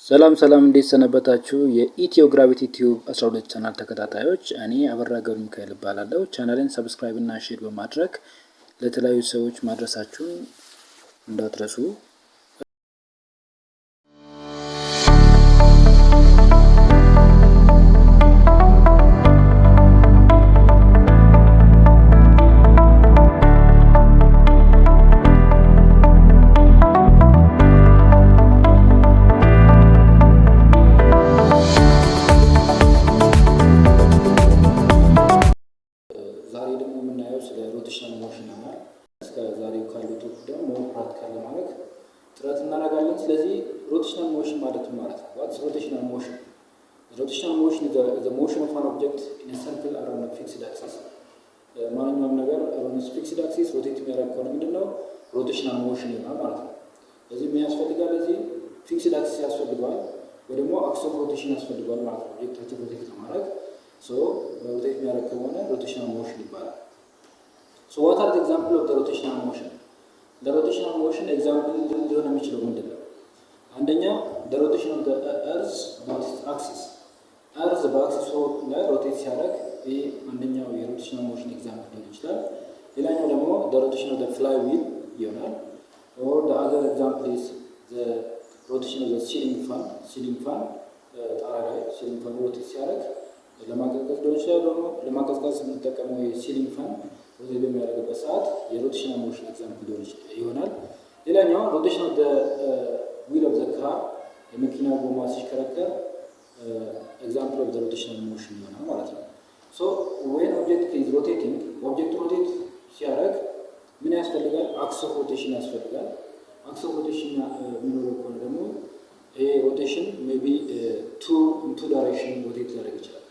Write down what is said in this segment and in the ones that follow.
ሰላም እንዴት ሰነበታችሁ? የኢትዮ ግራቪቲ ቲዩብ 12 ቻናል ተከታታዮች፣ እኔ አበራ ገብረ ሚካኤል እባላለሁ። ቻናሌን ሰብስክራይብ እና ሼር በማድረግ ለተለያዩ ሰዎች ማድረሳችሁን እንዳትረሱ። ሮቴሽናል ሞሽን ነው። እስከ ዛሬው ካሉት ደግሞ ፕራክቲካል ለማድረግ ጥረት እናደርጋለን። ስለዚህ ሮቴሽናል ሞሽን ማለት ነው። ዋትስ ሮቴሽናል ሞሽን? ሮቴሽናል ሞሽን ዘ ሞሽን ኦፍ አን ኦብጀክት ኢን አ ሰርክል አራውንድ ፊክስድ አክሲስ። ማንኛውም ነገር አራውንድ ፊክስድ አክሲስ ሮቴት የሚያደርግ ከሆነ ምንድነው ሮቴሽናል ሞሽን ይሆናል ማለት ነው። ስለዚህ ምን ያስፈልጋል? እዚህ ፊክስድ አክሲስ ያስፈልገዋል ወይ ደግሞ አክስ ኦፍ ሮቴሽን ያስፈልገዋል ማለት ነው። ኦብጀክታችን ሮቴት ለማድረግ ሮቴት የሚያደርግ ከሆነ ሮቴሽናል ሞሽን ይባላል። So what are the example of the rotational motion? The rotational motion example ሊሆን የሚችለው ምንድን ነው? አንደኛ the rotation of the earth on its axis. earth በአክሲሱ ላይ ሮቴት ሲያደርግ ይህ አንደኛው የሮቴሽናል ሞሽን ኤግዛምፕል ሊሆን ይችላል። ሌላኛው ደግሞ the rotation of the flywheel ይሆናል። or the other example is the rotation of the ceiling fan. ጣራ ላይ ceiling fan ሮቴት ሲያደርግ ለማቀዝቀዝ ሊሆን ይችላል። ደግሞ ለማቀዝቀዝ የምንጠቀመው የሲሊንግ ፋን ሮቴት በሚያደርግበት ሰዓት የሮቴሽናል ሞሽን ኤግዛምፕል ይሆናል። ሌላኛው ሮቴሽን ኦፍ ዘ ዊል ኦፍ ዘ ካር የመኪና ጎማ ሲሽከረከር ኤግዛምፕል ኦፍ ዘ ሮቴሽናል ሞሽን ይሆናል ማለት ነው። ሶ ዌን ኦብጀክት ኢዝ ሮቴቲንግ ኦብጀክት ሮቴት ሲያደርግ ምን ያስፈልጋል? አክስ ኦፍ ሮቴሽን ያስፈልጋል። አክስ ኦፍ ሮቴሽን የሚኖረው ከሆነ ደግሞ ይሄ ሮቴሽን ሜይ ቢ ቱ ዳይሬክሽን ሮቴት ሊያደርግ ይችላል።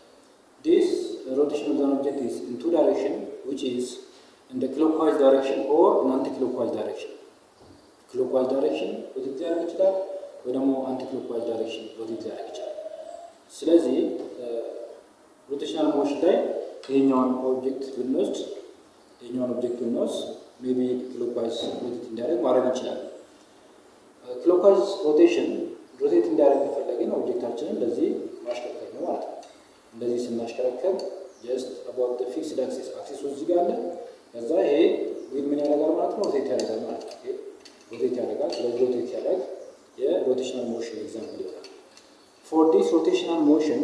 This rotation of the object is in two direction, which is in the clockwise direction or in anti-clockwise direction. Clockwise direction rotate ሊያደርግ ይችላል ወይ ደግሞ anti-clockwise direction rotate ሊያደርግ ይችላል። ስለዚህ ሮቴሽናል ሞሽን ላይ ይሄኛውን ኦብጀክት ብንወስድ ሜቢ clockwise rotate እንዲያደርግ ማድረግ እንችላለን። clockwise rotation ሮቴት እንዲያደርግ ከፈለግን ኦብጀክታችንን እንደዚህ ማሽከርከር ነው ማለት ነው። እንደዚህ ስናሽከረከር ጀስት አባውት ዘ ፊክስድ አክሲስ እዚህ ጋር አለ። ከዛ ይሄ ምን ያደርጋል ማለት ነው? ሮቴት ያደርጋል ማለት ነው። ሮቴት ያደርጋል። ስለዚህ ሮቴት ያደርግ የሮቴሽናል ሞሽን ኤግዛምፕል ይሆናል። ፎር ዲስ ሮቴሽናል ሞሽን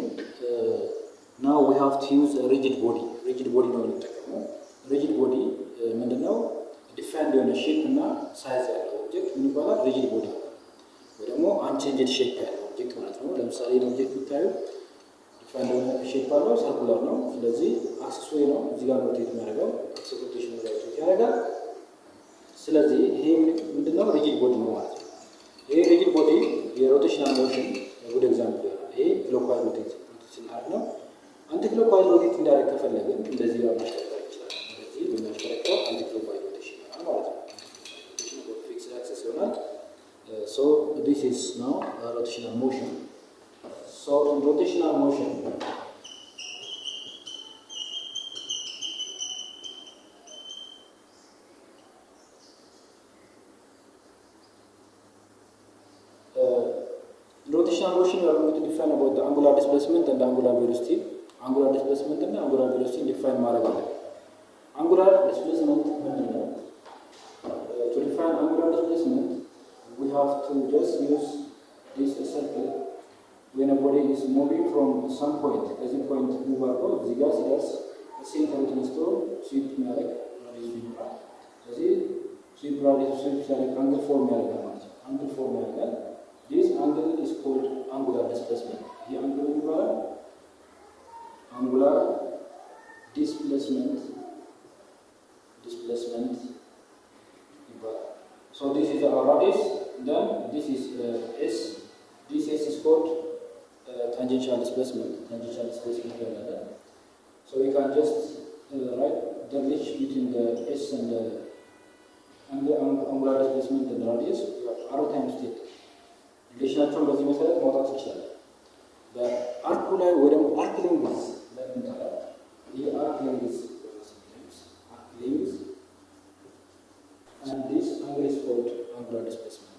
ናው ዊ ሃቭ ቱ ዩዝ ሪጂድ ቦዲ ነው የምንጠቀመው። ሪጂድ ቦዲ ምንድነው? ዲፋይንድ የሆነ ሼፕ እና ሳይዝ ያለው ኦብጀክት ምን ይባላል? ሪጂድ ቦዲ ወይ ደግሞ አንቼንጅድ ሼፕ ያለው ኦብጀክት ማለት ነው። ለምሳሌ ኦብጀክት ብታዩ ዲፋይንድ ሼፕ አለው፣ ሰርኩላር ነው። ስለዚህ አክሲስ ወይ ነው እዚህ ጋር ሮቴት የሚያደርገው አክሲስ ሮቴሽን ላይ ሮቴት ያደርጋል። ስለዚህ ይሄ ምንድነው? ሪጂድ ቦዲ ነው ማለት ነው። ይሄ ሪጂድ ቦዲ የሮቴሽናል ሞሽን ጉድ ኤግዛምፕል ነው። ይሄ ክሎክዋይዝ ሮቴት ስናደርግ ነው። አንቲ ክሎክዋይዝ ሮቴት እንዲያደርግ ከፈለግን እንደዚህ ጋር ማሽከርከር ይችላል። እንደዚህ በማሽከርከር አንቲ ክሎክዋይዝ ሮቴሽን ይሆናል ማለት ነው። ሮቴሽን ኦፍ ፊክስድ አክሲስ ይሆናል። So this is now rotational motion. So in rotational motion, we are going to define about the angular displacement and angular velocity. Angular displacement and angular velocity define ማድረግ አለ። Angular displacement ምንድነው? To define angular displacement, we have to just use this circle. When a body is moving from some point, as a point move አድርጎ እዚህ ጋር ሲደርስ ሴንተሩ ተነስቶ ስዊፕ የሚያደርግ ስለዚህ ስዊፕ ሲያደርግ አንግል ፎርም ያደርጋል ማለት ነው። አንግል ፎርም ያደርጋል። This angle is called angular displacement. ይህ አንግል ይባላል angular displacement ይባላል። So this is our radius, then this is S. This S is called tangential displacement. So we can just write the relation between the S and the angular displacement and the radius. Arrow times theta. ሪሌሽናቸውን በዚህ መሰረት ማውጣት ይችላል። በአርኩ ላይ ወይ ደግሞ አርክ ሌንግዝ ለምን ታላቅ ይሄ አርክ ሌንግዝ and this angle is called angular displacement.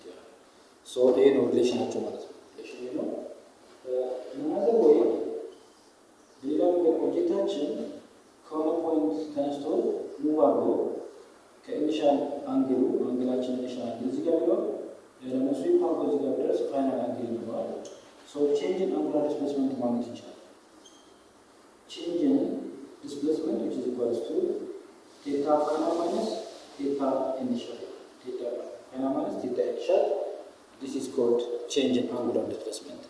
So ይሄ ነው ሪሌሽናቸው ማለት ነው። ሪሌሽን ነው ጋር ቢሆን ደግሞ ስዊፕ አድርጎ እዚህ ጋር ቢደርስ ፋይናል አንግል ይኖረዋል። ሶ ቼንጅን አንጉላር ዲስፕሌስመንት ማግኘት ይቻላል። ቼንጅን ዲስፕሌስመንት which is equals to ቴታ ፋይናል ማይነስ ቴታ ኢኒሻል ቴታ ፋይናል ማይነስ ቴታ ኢኒሻል this is called change in angular displacement.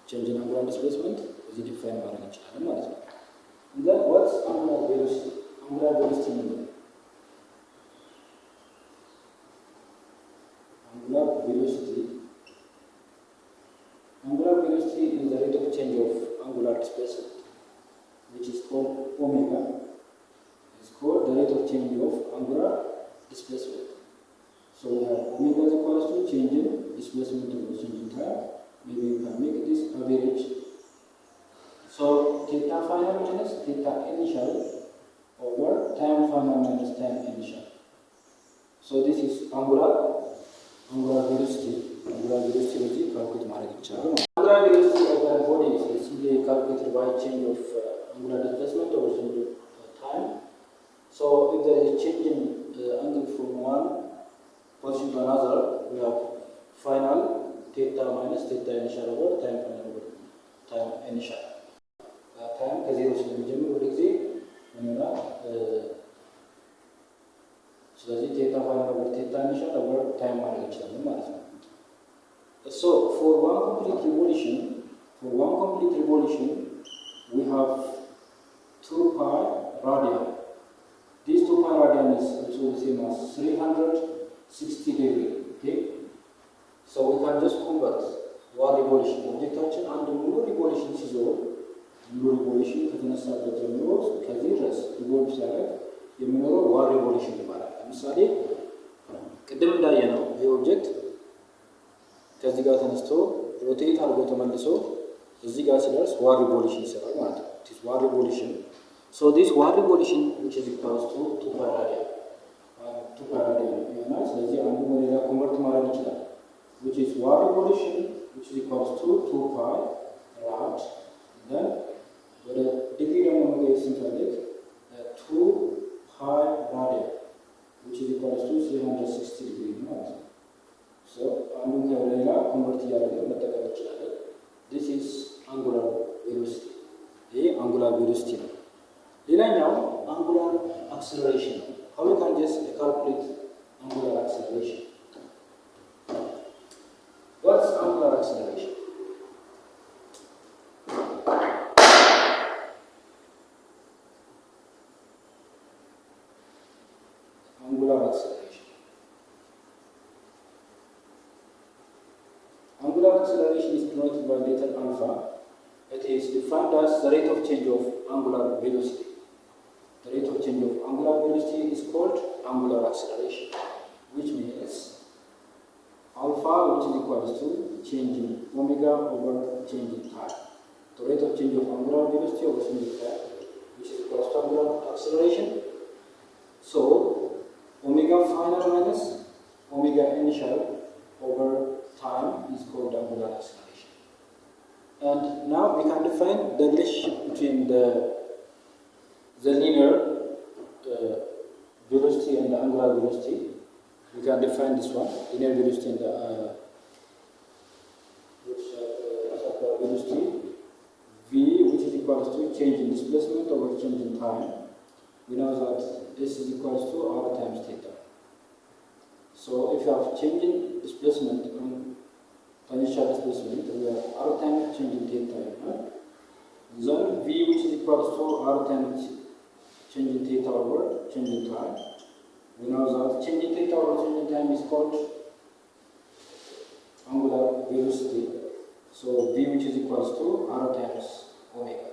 Change in angular displacement እዚህ ዲፋይን ማድረግ እንችላለን ማለት ነው። then what's angular velocity? Angular velocity ምንድን ነው? Angular velocity is the rate of change of angular displacement, which is called omega. It's called the rate of change of angular displacement. So we have omega is equals to change in displacement over change in time. Maybe you can make this average. So theta final minus theta initial over time final minus time initial. So this is angular velocity. Angular velocity is calculated ማድረግ ይቻላል። Angular velocity of a body is simply calculated by change of angular displacement over change of time. So if there is a change in angle from one position to another, we have final theta minus theta initial over time final over time initial. Time ከዜሮ ስለሚጀምር ወደ ጊዜ ምን ይሆናል? ስለዚህ ቴታ ፋይናል ኦቨር ቴታ ኢኒሻል ኦቨር ታይም ማድረግ እንችላለን ማለት ነው። So for one complete revolution we have 2 pi radian. This 2 pi radian is also the same as 360 degree. Okay, so we can just convert one revolution. ኦብጀክታችን አንድ ሙሉ ሪቮሉሽን ሲዞር ሙሉ ሪቮሉሽን ከተነሳበት ጀምሮ ከዚህ ድረስ ሪቮልቭ ሲያደርግ የሚኖረው ዋን ሪቮሉሽን ይባላል። ለምሳሌ ቅድም እንዳየነው ይህ ኦብጀክት ከዚህ ጋር ተነስቶ ሮቴት አድርጎ ተመልሶ እዚህ ጋር ሲደርስ ዋን ሪቮሉሽን ይሰራል ማለት ነው። this one revolution. So this one revolution which is equals to 2 pi radian. 2 pi radian ይሆናል። ስለዚህ አንዱ ወደ ሌላ ኮንቨርት ማድረግ ይችላል. which is one revolution which is equals to 2 pi rad. then ወደ ዲግሪ ደግሞ መቀየር ስንፈልግ 2 pi radian which is equals to 360 degree ማለት ነው። so አንዱን ከወደ ሌላ ኮንቨርት እያደረግን መጠቀም እንችላለን። this is angular velocity. ይሄ angular velocity ነው። ሌላኛው angular acceleration ነው። how we can just calculate angular acceleration? What's angular acceleration? Angular acceleration. Angular acceleration is denoted by letter alpha. It is defined as the rate of change of angular velocity. The rate of change of angular velocity is called angular acceleration, which means alpha, which is equals to change in omega over change in time. The rate of change of angular velocity over change in time, which is equals to angular acceleration. So omega final minus omega initial over time is called angular acceleration. And now we can define the relationship between the linear velocity and the angular velocity. We can define this one, linear velocity and the velocity v, which is equals to change in displacement over change in time. We know that this is equals to r times theta. So if you have change in displacement on tangential displacement, we have r times change in theta. Then v, which is equals to r times change in theta over change in time. We know that change in theta over change in time is called angular velocity. So v, which is equals to r times omega.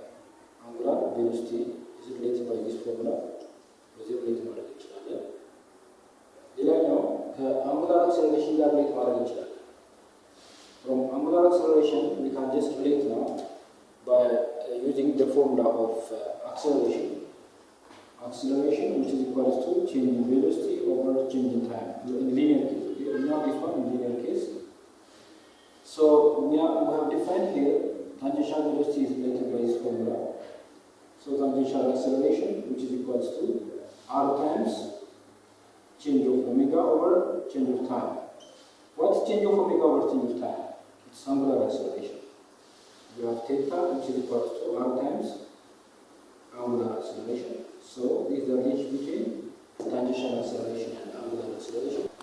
Angular velocity is related by this formula. Related ማድረግ እንችላለን። ሌላኛው ከአንጉላር አክሰለሬሽን ጋር ሪሌት ማድረግ እንችላለን። From angular acceleration we can just relate now by using the formula of acceleration. Acceleration, which is equals to change in velocity over change in time in linear case. Okay? Now this one in linear case. So we have defined here tangential velocity is related by this formula. So tangential acceleration, which is equals to r times change of omega over change of time. What is change of omega over change of time? It's angular acceleration. You have theta which is equal to r times angular acceleration. So this is the relation between tangential acceleration and angular acceleration.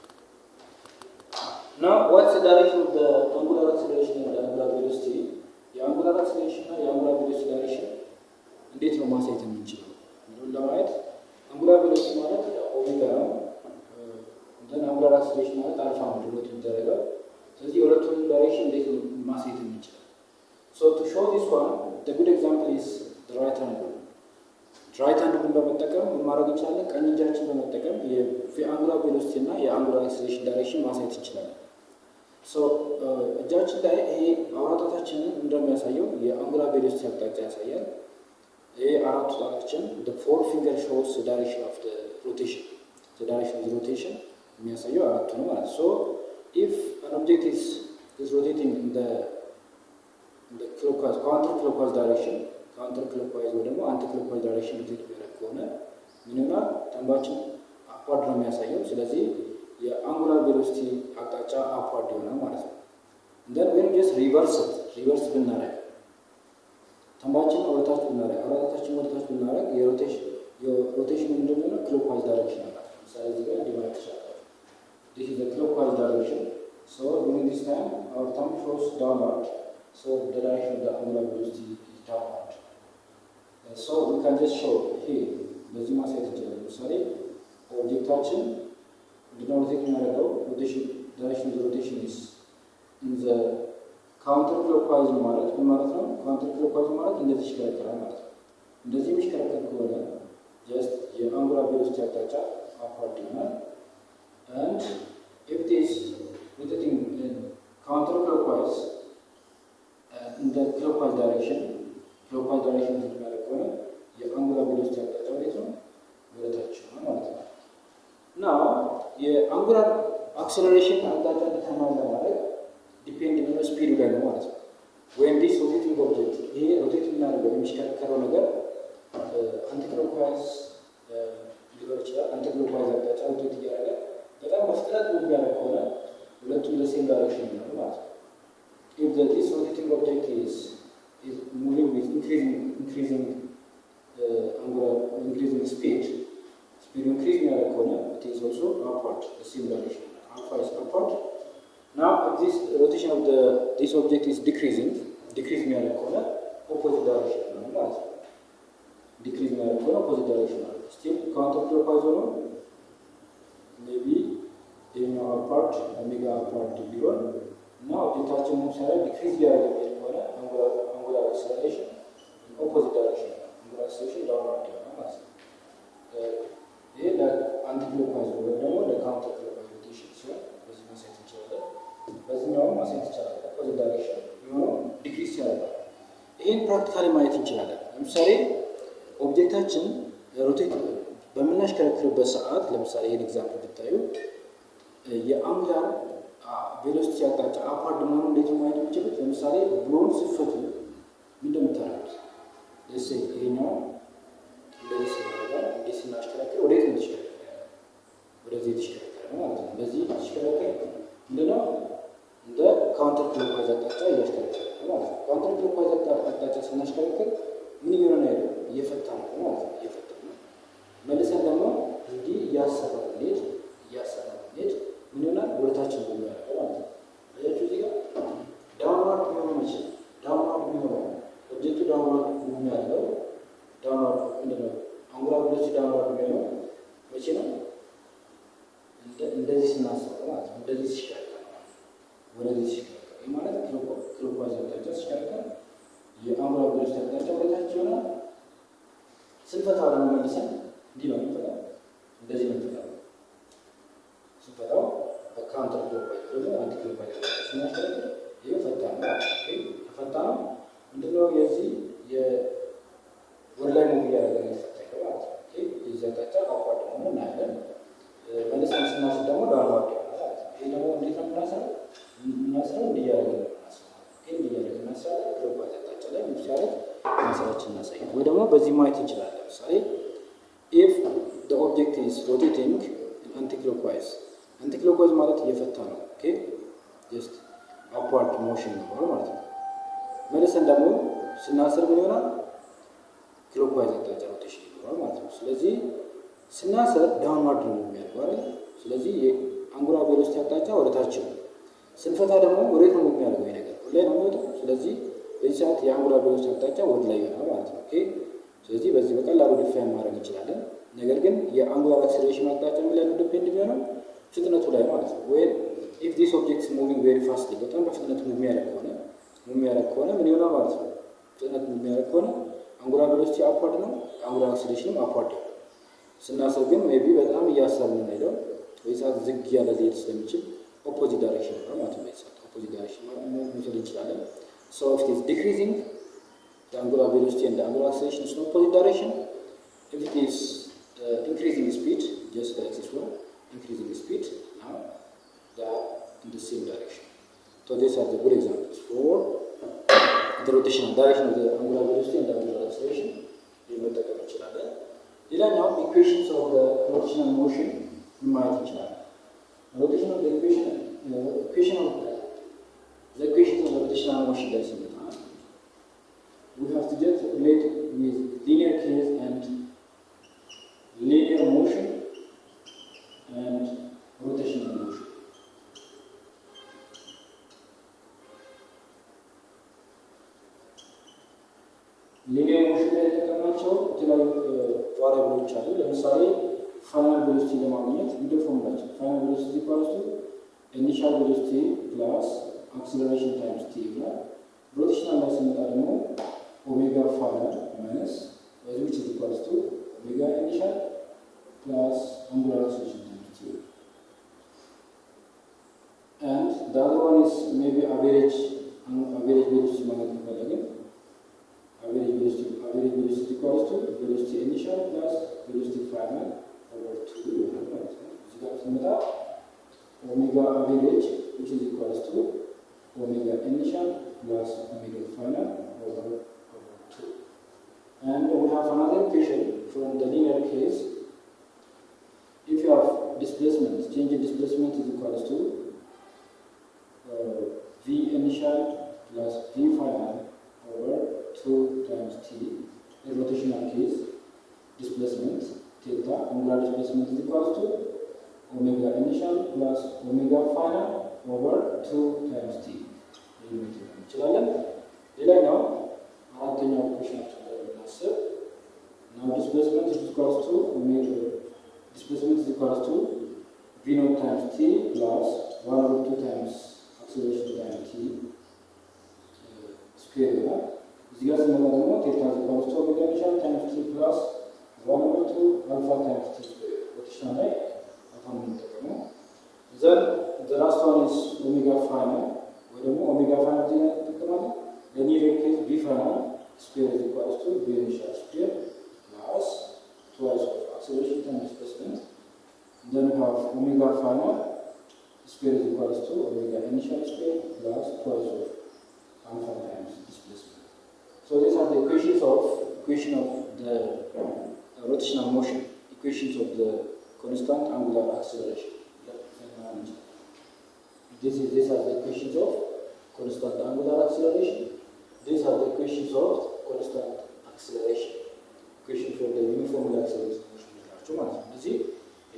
Now, what's the direction of the angular acceleration and the angular velocity? The angular acceleration and the angular velocity direction. እንዴት ነው ማሳየት የምንችለው? ምንም ለማየት አንጉላር ቬሎሲቲ ማለት ኦሜጋ ነው። እንትን አንጉላር አክሰለሬሽን ማለት አልፋ ነው ብሎት የሚደረገው። ስለዚህ የሁለቱን ዳይሬክሽን እንዴት ነው ማሳየት የምንችለው? So to show this one, the good example is the right angle. Right angle በመጠቀም ምን ማድረግ እንችላለን? ቀኝ እጃችን በመጠቀም የአንጉላር ቬሎሲቲ እና የአንጉላር አክሰለሬሽን ዳይሬክሽን ማሳየት እንችላለን። So እጃችን ላይ ይሄ አውራጣታችንን እንደሚያሳየው የአንጉላር ቬሎሲቲ አቅጣጫ ያሳያል። ይሄ አራቱ ጣታችን the four finger shows the direction of the rotation. The direction of the rotation የሚያሳየው አራቱ ነው ማለት። So if an object is rotating in the clockwise, counter-clockwise direction, counter-clockwise ወይ ደግሞ anti-clockwise direction rotate የሚያደርግ ከሆነ ምን ይሆናል? ተንባችን upward ነው የሚያሳየው። ስለዚህ የአንጉላር ቬሎሲቲ አቅጣጫ upward ይሆናል ማለት ነው። then when just reverse ብናደርግ ተንባችን ወደታች ብናደርግ አውራጣታችን ወደታች ብናደርግ የሮቴሽን ምንድነው? clockwise direction አለ። ለምሳሌ እዚህ ጋር ዲቫይድ ተሻለ this is the clockwise direction. So during this time our thumb shows downward. So the direction of the angular velocity is downward. So we can just show here በዚህ ማሳየት እንችላለን። ለምሳሌ ኦብጀክታችን ምንድነው ሮቴት የሚያደርገው? rotation direction of the rotation is in the counter clockwise ማለት ምን ማለት ነው? counter clockwise ማለት እንደዚህ ይሽከረከራል ማለት ነው። እንደዚህ የሚሽከረከር ከሆነ just የአንጉላር ቬሎሲቲ አቅጣጫ upward ይሆናል። And if it is rotating in counter clockwise in the clockwise direction የሚያደርግ ከሆነ የአንጉላር ቬሎሲቲ አቅጣጫ ወዴት ነው? ወደታች ነው ማለት ነው። Now የአንጉላር አክሰለሬሽን አቅጣጫ ዲተርማይን ለማድረግ ዲፔንድ የሚሆነው ስፒዱ ላይ ነው ማለት ነው። ወይም ዲስ ሮቴቲንግ ኦብጀክት ይሄ ሮቴት የሚያደርገው የሚሽከረከረው ነገር አንቲክሎክዋይዝ ሊሆን ይችላል። አንቲክሎክዋይዝ አቅጣጫ ሮቴት እያደረገ በጣም በፍጥነት የሚያደርግ ከሆነ ሁለቱም በሴም ዳይሬክሽን ይሆናሉ ማለት ነው። If this rotating object is moving with increasing speed increase የሚያደርግ ከሆነ it is also upward, the same direction. Alpha is upward. Now if this rotation of this object is decrease የሚያደርግ ከሆነ opposite direction ነው ማለት ነው። decrease የሚያደርግ ከሆነ opposite direction ነው። still counterclockwise ሆኖ maybe ይሄኛው upward omega upward ቢሆን እና ኦብጀክታችን ሙቭ ሲያደርግ ዲክሪዝ እያደረገ የሚሄድ ከሆነ አንጉላር አክሰለሬሽን ኦፖዚት ዳይሬክሽን አንጉላር አክሰለሬሽን ዳውንዋርድ ይሆናል ማለት ነው። ይሄ ለአንቲክሎክዋይዝ ወይም ደግሞ ለካውንተር ክሎክዋይዝ ሮቴሽን ሲሆን በዚህ ማሳየት እንችላለን። በዚህኛውም ማሳየት ይቻላል። ኦፖዚት ዳይሬክሽን የሆነው ዲክሪዝ ያደርጋል። ይሄን ፕራክቲካሊ ማየት እንችላለን። ለምሳሌ ኦብጀክታችን ሮቴት በምናሽከረክርበት ሰዓት ለምሳሌ ይሄን ኤግዛምፕል ብታዩ የአንጉላር ቬሎሲቲ አቅጣጫ አፓርድ መሆኑ እንዴት ማየት የምችሉት? ለምሳሌ ብሎን ሲፈቱ እንደምታዩት ለሴ ይሄኛው እንደዚህ ሲያደርጋል እንዴት ስናሽከረክር ወዴት ነው ተሽከረከረ? ወደዚህ ተሽከረከረ ማለት ነው። በዚህ ተሽከረከረ እንደው እንደ ካውንተር ክሎክዋይዝ አቅጣጫ እያሽከረከረ ማለት ነው። ካውንተር ክሎክዋይዝ አቅጣጫ ስናሽከረክር ምን ይሆናል? አይደል እየፈታ ነው ማለት ነው። እየፈታ ነው መልሰን ደግሞ እንዲህ እያሰራ ሄድ ምን ይሆናል? ወደታችን ነው የሚያደርገው ማለት ነው። አያችሁ እዚህ ጋር ዳውንዋርድ ቢሆን መቼ ዳውንዋርድ ቢሆን ኦብጀክቱ ዳውንዋርድ የሚያደርገው ዳውንዋርድ ምንድነው? አንጉላር ቬሎሲቲ ዳውንዋርድ ቢሆን መቼ ነው? እንደዚህ ስናስበው ማለት ነው። እንደዚህ ሲሽከረከር ወደዚህ ሲሽከረከር ይህ ማለት ክሎክዋይዝ አቅጣጫ ሲሽከረከር የአንጉላር ቬሎሲቲ አቅጣጫ ወደታች ይሆናል። ስንፈታው ደግሞ መልሰን እንዲህ ነው የሚፈታው። እንደዚህ ነው የሚፈታው። ስንፈታው በካውንተር ክሎክዋይዝ ደግሞ አንቲ ክሎክዋይዝ ስናሽከረክር ይህ ፈታ ነው። ከፈታ ነው ምንድነው? የዚህ ወደ ላይ ሙቭ እያደረገ የተፈታ ማለት ነው። የዚህ አቅጣጫ አቋርጥ ሆኖ እናያለን። መልሰን ስናስብ ደግሞ ዳውንዋርድ ይሆናል ማለት ነው። ይህ ደግሞ እንዴት ነው የምናስረው? እንዲያደረገ ነው የምናስረው። እንዲያደረገ እናስራለን። ክሎክዋይዝ አቅጣጫ ላይ ሙቭ ሲያደርግ ማሰራችን እናሳያለን። ወይ ደግሞ በዚህ ማየት እንችላለን። ለምሳሌ if the object is rotating anti-clockwise ማለት እየፈታ ነው። አፕዋርድ ሞሽን ነው ማለት ነው። መልሰን ደግሞ ስናስር ምን ይሆናል? ክሎክዋይዝ አቅጣጫ ሮቴሽን ይኖራል ማለት ነው። ስለዚህ ስናስር ዳውንዋርድ ነው የሚያደርገው አይደል? ስለዚህ የአንጉላር ቬሎሲቲ አቅጣጫ ወደ ታች ነው። ስንፈታ ደግሞ ወዴት ነው የሚያደርገው? ነገር ወደ ላይ ነው የሚወጣው። ስለዚህ በዚህ ሰዓት የአንጉላር ቬሎሲቲ አቅጣጫ ወደ ላይ ይሆናል ማለት ነው። ኦኬ። ስለዚህ በዚህ በቀላሉ ዲፋይን ማድረግ እንችላለን። ነገር ግን የአንጉላር አክሰለሬሽን አቅጣጫ ምን ላይ ነው ዲፔንድ የሚሆነው? ፍጥነቱ ላይ ማለት ነው። ወይ ኢፍ ዲስ ኦብጀክት ኢዝ ሙቪንግ ቬሪ ፋስትሊ በጣም በፍጥነት ሙቭ የሚያደርግ ከሆነ ምን ይሆናል ማለት ነው? ፍጥነት ሙቭ የሚያደርግ ከሆነ አንጉላር ቬሎሲቲ አፕዋርድ ነው፣ አንጉላር አክሰለሬሽንም አፕዋርድ ነው። ስናስብ ግን ሜይ ቢ በጣም እያሰብን የምንሄደው ወይ ሰዓት ዝግ ያለ ሊሄድ ስለሚችል ኦፖዚት ዳይሬክሽን ነው ማለት ነው። ሰዓት ኦፖዚት ዳይሬክሽን መውሰድ እንችላለን። ሶ ኢፍ ኢት ኢዝ ዲክሪዚንግ the angular velocity and the angular acceleration is in opposite direction. If it is increasing speed, just like this one, increasing speed, now they are in the same direction. So these are the good examples for the rotational direction of the angular velocity and the angular acceleration. መጠቀም እንችላለን። ሌላኛው equations of the rotational motion ማየት እንችላለን። Rotational equation of the rotational motion ላይ ስንመጣ we have to just relate with linear case and linear motion and rotational motion. linear motion ላይ የተጠቀምናቸው የተለያዩ ቫሪያብሎች አሉ። ለምሳሌ ፋይናል ቬሎሲቲ ለማግኘት እንደ ፎርሙላችን ፋይናል ቬሎሲቲ ኢኳልስ ቱ ኢኒሻል ቬሎሲቲ ፕላስ አክሰለሬሽን ታይምስ ቲ ይላል። ሮቴሽናል ላይ ስንመጣ ደግሞ omega final minus which is equals to omega initial plus angular acceleration times t. And the other one is maybe average velocity magnetic again. Average velocity equals to velocity initial plus velocity final over 2. Omega average which is equals to omega initial plus omega final over 2. And we have another equation from the linear case. If you have displacement, change in displacement is equals to V initial plus V final over 2 times t. In rotational case, displacement theta, angular displacement is equals to omega initial plus omega final over 2 times t. ሌላኛው አራተኛው ኢኩዌሽን ስናስብ now displacement is equals to v naught times t plus 1/2 times acceleration times t square ይሆናል። እዚህ ጋር ስንመጣ ደግሞ ቴታ is equals to omega initial times t plus 1/2 alpha times t square ሮቴሽናል ላይ አልፋ የምንጠቀመው then the last one is omega final ወይ ደግሞ omega final እዚህ ላይ እንጠቀማለን። linear case v final square is equals to v initial square plus twice of acceleration times displacement. Then we have omega final square is equals to omega initial square plus twice of alpha times displacement. So these are the equation of the rotational motion, equations of the constant angular acceleration. These are the equations of constant angular acceleration. These are the equations of constant acceleration. Equation for the uniformly accelerated motion ናቸው ማለት ነው። እነዚህ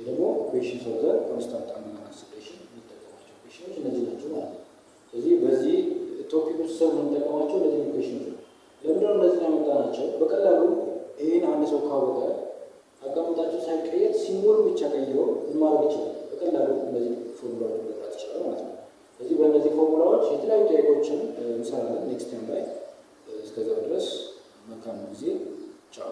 ደግሞ equations of the constant angular acceleration የሚጠቀማቸው equations እነዚህ ናቸው ማለት ነው። ስለዚህ በዚህ ቶፒክ ውስጥ የምንጠቀማቸው እነዚህ equations ነው። ለምንድነው እነዚህ ያመጣናቸው? በቀላሉ ይሄን አንድ ሰው ካወቀ አቀማመጣቸው ሳይቀየር ሲምቦል ብቻ ቀይሮ ማድረግ ይችላል። በቀላሉ እነዚህ ፎርሙላዎችን መስራት ይችላል ማለት ነው። ስለዚህ በእነዚህ ፎርሙላዎች የተለያዩ ጥያቄዎችን እንሰራለን ኔክስት ታይም ላይ። እስከዛ ድረስ መልካም ጊዜ። ቻው።